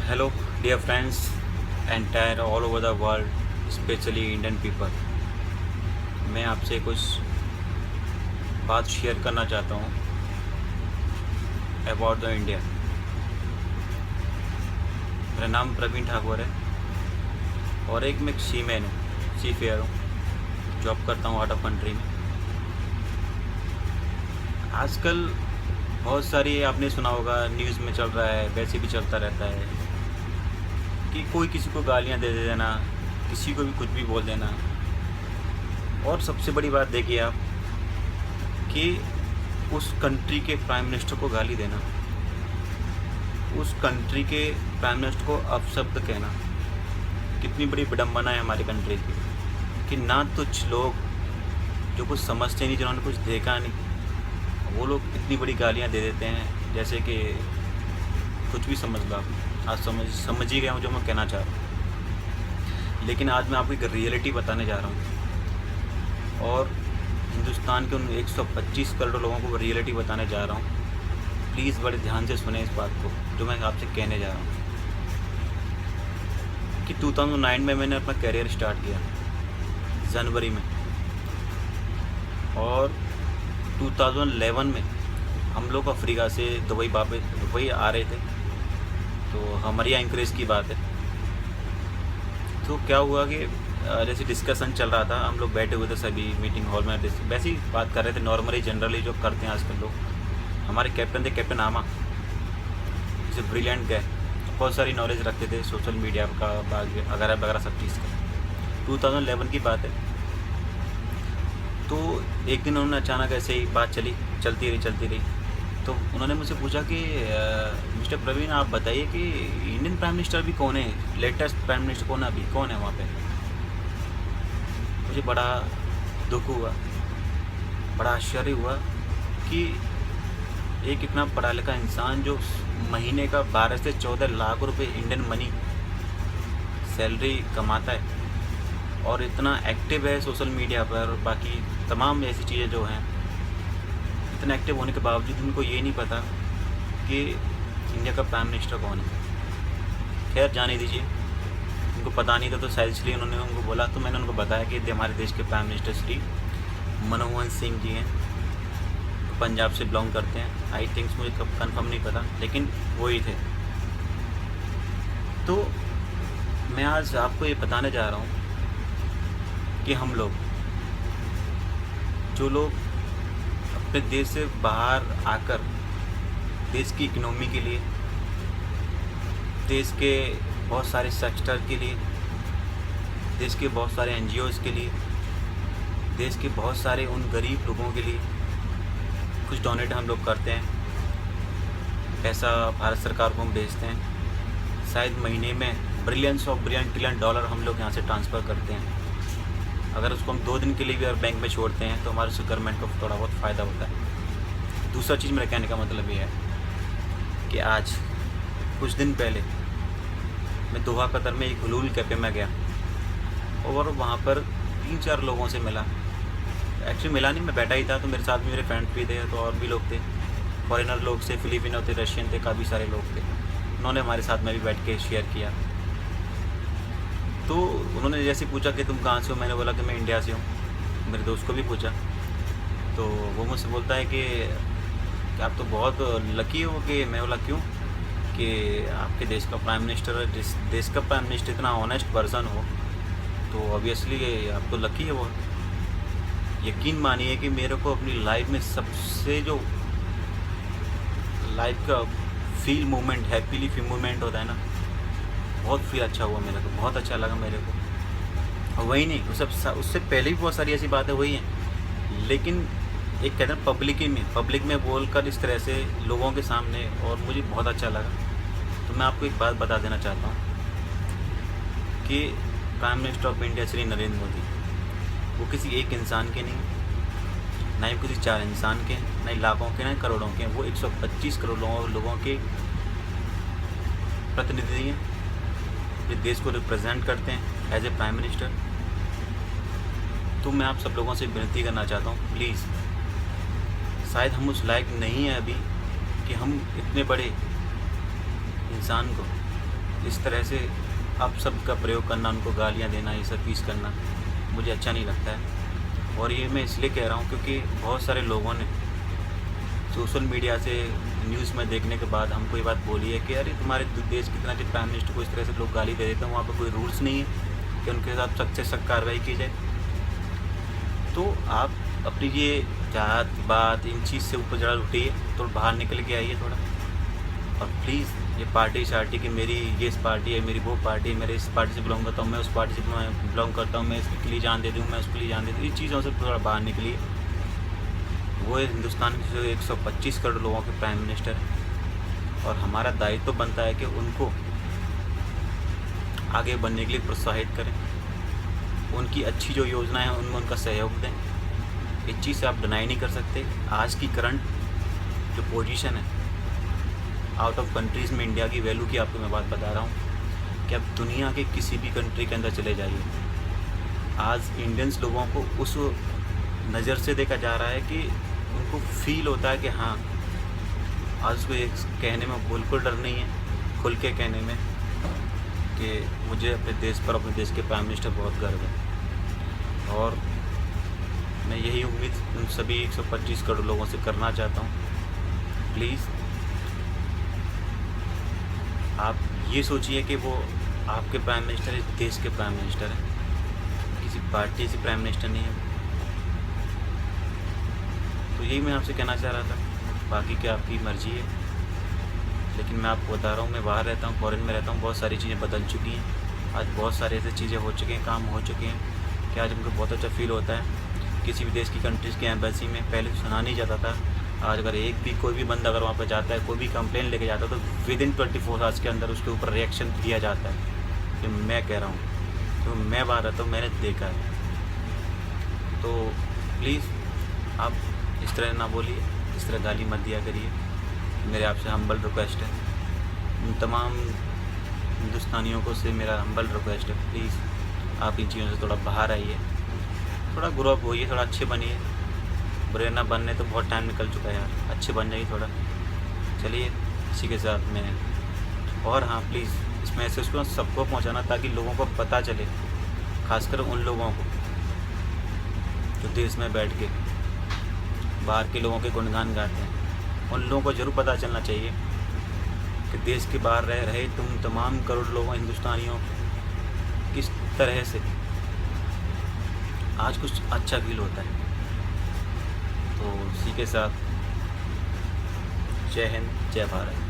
Hello, dear friends, entire all over the world, especially Indian people. मैं आपसे कुछ बात शेयर करना चाहता हूँ अबाउट द इंडिया। मेरा नाम प्रवीण ठाकुर है और एक मैं सीमैन हूँ, सी फेयर हूँ, जॉब करता हूँ आउट ऑफ कंट्री में। आजकल बहुत सारी आपने सुना होगा, न्यूज़ में चल रहा है, वैसे भी चलता रहता है कि कोई किसी को गालियाँ दे देना, किसी को भी कुछ भी बोल देना। और सबसे बड़ी बात देखिए आप कि उस कंट्री के प्राइम मिनिस्टर को गाली देना, उस कंट्री के प्राइम मिनिस्टर को अपशब्द कहना, कितनी बड़ी विडम्बना है हमारी कंट्री की कि ना कुछ लोग जो कुछ समझते नहीं, जिन्होंने कुछ देखा नहीं, वो लोग इतनी बड़ी गालियाँ दे देते हैं जैसे कि कुछ भी समझ लो आप। आज समझ ही गए हूँ जो मैं कहना चाह रहा हूँ। लेकिन आज मैं आपको एक रियलिटी बताने जा रहा हूँ और हिंदुस्तान के उन 125 करोड़ लोगों को रियलिटी बताने जा रहा हूँ। प्लीज़ बड़े ध्यान से सुने इस बात को जो मैं आपसे कहने जा रहा हूँ कि 2009 में मैंने अपना करियर स्टार्ट किया जनवरी में, और 2011 में हम लोग अफ्रीका से दुबई आ रहे थे। तो हमारी एंकरेज की बात है। तो क्या हुआ कि जैसे डिस्कशन चल रहा था, हम लोग बैठे हुए थे सभी मीटिंग हॉल में, वैसे ही बात कर रहे थे नॉर्मली जनरली जो करते हैं आजकल लोग। हमारे कैप्टन थे, कैप्टन आमा, जैसे ब्रिलियंट गए, बहुत सारी नॉलेज रखते थे सोशल मीडिया का वगैरह वगैरह सब चीज़ का। 2011 की बात है। तो एक दिन उन्होंने अचानक ऐसे ही बात चलती रही। तो उन्होंने मुझसे पूछा कि मिस्टर प्रवीण, आप बताइए कि इंडियन प्राइम मिनिस्टर भी कौन है, लेटेस्ट प्राइम मिनिस्टर कौन है वहाँ पे। मुझे बड़ा दुख हुआ, बड़ा आश्चर्य हुआ कि एक इतना पढ़ा लिखा इंसान जो महीने का 12 से 14 लाख रुपए इंडियन मनी सैलरी कमाता है और इतना एक्टिव है सोशल मीडिया पर, बाकी तमाम ऐसी चीज़ें जो हैं, इतना एक्टिव होने के बावजूद उनको ये नहीं पता कि इंडिया का प्राइम मिनिस्टर कौन है। खैर जाने दीजिए, उनको पता नहीं था तो शायद इसलिए उन्होंने उनको बोला। तो मैंने उनको बताया कि हमारे देश के प्राइम मिनिस्टर श्री मनमोहन सिंह जी हैं, पंजाब से बिलोंग करते हैं। आई थिंक्स, मुझे कब कन्फर्म नहीं पता, लेकिन वही थे। तो मैं आज आपको ये बताने जा रहा हूँ कि हम लोग जो लोग अपने देश से बाहर आकर देश की इकोनॉमी के लिए, देश के बहुत सारे सेक्टर के लिए, देश के बहुत सारे एनजीओज़ के लिए, देश के बहुत सारे उन गरीब लोगों के लिए कुछ डोनेट हम लोग करते हैं। पैसा भारत सरकार को हम भेजते हैं। शायद महीने में बिलियन डॉलर हम लोग यहाँ से ट्रांसफ़र करते हैं। अगर उसको हम 2 दिन के लिए भी अगर बैंक में छोड़ते हैं तो हमारे गवर्नमेंट को थोड़ा बहुत फ़ायदा होता है। दूसरा चीज़ मेरा कहने का मतलब ये है कि आज कुछ दिन पहले मैं दोहा कतर में एक हुलूल कैफ़े में गया और वहाँ पर 3-4 लोगों से मिला। एक्चुअली मिला नहीं, मैं बैठा ही था। तो मेरे साथ में मेरे फ्रेंड्स भी थे, तो और भी लोग थे, फॉरेनर लोग थे, फिलिपिनो थे, रशियन थे, काफ़ी सारे लोग थे। उन्होंने हमारे साथ में भी बैठ के शेयर किया। तो उन्होंने जैसे पूछा कि तुम कहाँ से हो, मैंने बोला कि मैं इंडिया से हूँ। मेरे दोस्त को भी पूछा तो वो मुझसे बोलता है कि आप तो बहुत लकी हो। कि मैं बोला क्यों? कि आपके देश का प्राइम मिनिस्टर, जिस देश का प्राइम मिनिस्टर इतना ऑनेस्ट पर्सन हो तो ऑब्वियसली आप तो लकी है। वो यकीन मानिए कि मेरे को अपनी लाइफ में सबसे जो लाइफ का feel moment, happily feel moment होता है ना, बहुत फील अच्छा हुआ मेरे को, बहुत अच्छा लगा मेरे को। और वही नहीं, उससे पहले भी बहुत सारी ऐसी बातें हुई हैं, लेकिन एक कहते हैं पब्लिक में बोलकर इस तरह से लोगों के सामने, और मुझे बहुत अच्छा लगा। तो मैं आपको एक बात बता देना चाहता हूँ कि prime minister of India Shri Narendra Modi, वो किसी एक इंसान के नहीं, ना ही किसी 4 इंसान के, ना ही लाखों के, ना ही करोड़ों के। वो 125 करोड़ लोगों के प्रतिनिधि हैं, जो देश को रिप्रेजेंट करते हैं एज ए प्राइम मिनिस्टर। तो मैं आप सब लोगों से विनती करना चाहता हूँ, प्लीज़, शायद हम उस लायक नहीं हैं अभी कि हम इतने बड़े इंसान को इस तरह से आप सबका प्रयोग करना, उनको गालियाँ देना, ये सब चीज़ करना मुझे अच्छा नहीं लगता है। और ये मैं इसलिए कह रहा हूँ क्योंकि बहुत सारे लोगों ने सोशल मीडिया से न्यूज़ में देखने के बाद हमको ये बात बोली है कि अरे तुम्हारे देश की तरह के प्राइम मिनिस्टर को इस तरह से लोग गाली दे देते हैं, वहाँ पर कोई रूल्स नहीं है कि उनके साथ सख्त से सख्त कार्रवाई की जाए। तो आप अपनी ये जात बात इन चीज़ से ऊपर ज़रा उठिए, तो बाहर निकल के आइए थोड़ा। और प्लीज़ ये पार्टी शार्टी कि मेरी ये इस पार्टी है, मेरी वो पार्टी है, मेरे इस पार्टी से बिलोंग करता हूँ, मैं उस पार्टी से बिलोंग करता हूँ, मैं इसके लिए जान दे दूँ, मैं उसके लिए जान दे दूँ, इन चीज़ों से थोड़ा बाहर निकलिए। वो हिंदुस्तान के जो 125 करोड़ लोगों के प्राइम मिनिस्टर हैं और हमारा दायित्व तो बनता है कि उनको आगे बढ़ने के लिए प्रोत्साहित करें, उनकी अच्छी जो योजनाएं हैं उनमें उनका सहयोग दें। इस चीज़ से आप डिनाई नहीं कर सकते। आज की करंट जो पोजीशन है आउट ऑफ कंट्रीज़ में इंडिया की वैल्यू की आपको मैं बात बता रहा हूँ कि आप दुनिया के किसी भी कंट्री के अंदर चले जाइए, आज इंडियंस लोगों को उस नज़र से देखा जा रहा है कि उनको फील होता है कि हाँ, आज उसको एक कहने में बिल्कुल डर नहीं है, खुल के कहने में कि मुझे अपने देश पर, अपने देश के प्राइम मिनिस्टर बहुत गर्व है। और मैं यही उम्मीद उन सभी 125 करोड़ लोगों से करना चाहता हूँ। प्लीज़ आप ये सोचिए कि वो आपके प्राइम मिनिस्टर इस देश के प्राइम मिनिस्टर हैं, किसी पार्टी से प्राइम मिनिस्टर नहीं है। तो यही मैं आपसे कहना चाह रहा था, बाकी क्या आपकी मर्ज़ी है। लेकिन मैं आपको बता रहा हूँ, मैं बाहर रहता हूँ, फॉरेन में रहता हूँ, बहुत सारी चीज़ें बदल चुकी हैं। आज बहुत सारी ऐसी चीज़ें हो चुकी हैं, काम हो चुके हैं कि आज हमको बहुत अच्छा फील होता है। किसी भी देश की कंट्रीज़ की एम्बेसी में पहले सुना नहीं जाता था, आज अगर एक भी कोई भी बंदा अगर वहाँ पर जाता है, कोई भी कंप्लेन लेके जाता है, तो विदिन 24 आवर्स के अंदर उसके ऊपर रिएक्शन दिया जाता है। तो मैं कह रहा हूँ, तो मैं बाहर रहता हूँ, मैंने देखा है। तो प्लीज़ आप इस तरह ना बोलिए, इस तरह गाली मत दिया करिए। मेरे आपसे हम्बल रिक्वेस्ट है, उन तमाम हिंदुस्तानियों को से मेरा हम्बल रिक्वेस्ट है, प्लीज़ आप इन चीज़ों से थोड़ा बाहर आइए, थोड़ा ग्रो अप होइए, थोड़ा अच्छे बनिए। बुरे ना बनने तो बहुत टाइम निकल चुका है यार, अच्छे बन जाइए थोड़ा। चलिए इसी के साथ में, और हाँ प्लीज़ इस मैसेज को सबको पहुँचाना ताकि लोगों को पता चले, खासकर उन लोगों को जो देश में बैठ के बाहर के लोगों के गुणगान गाते हैं। उन लोगों को ज़रूर पता चलना चाहिए कि देश के बाहर रह रहे तुम तमाम करोड़ लोगों हिंदुस्तानियों किस तरह से आज कुछ अच्छा फील होता है। तो इसी के साथ जय हिंद, जय भारत।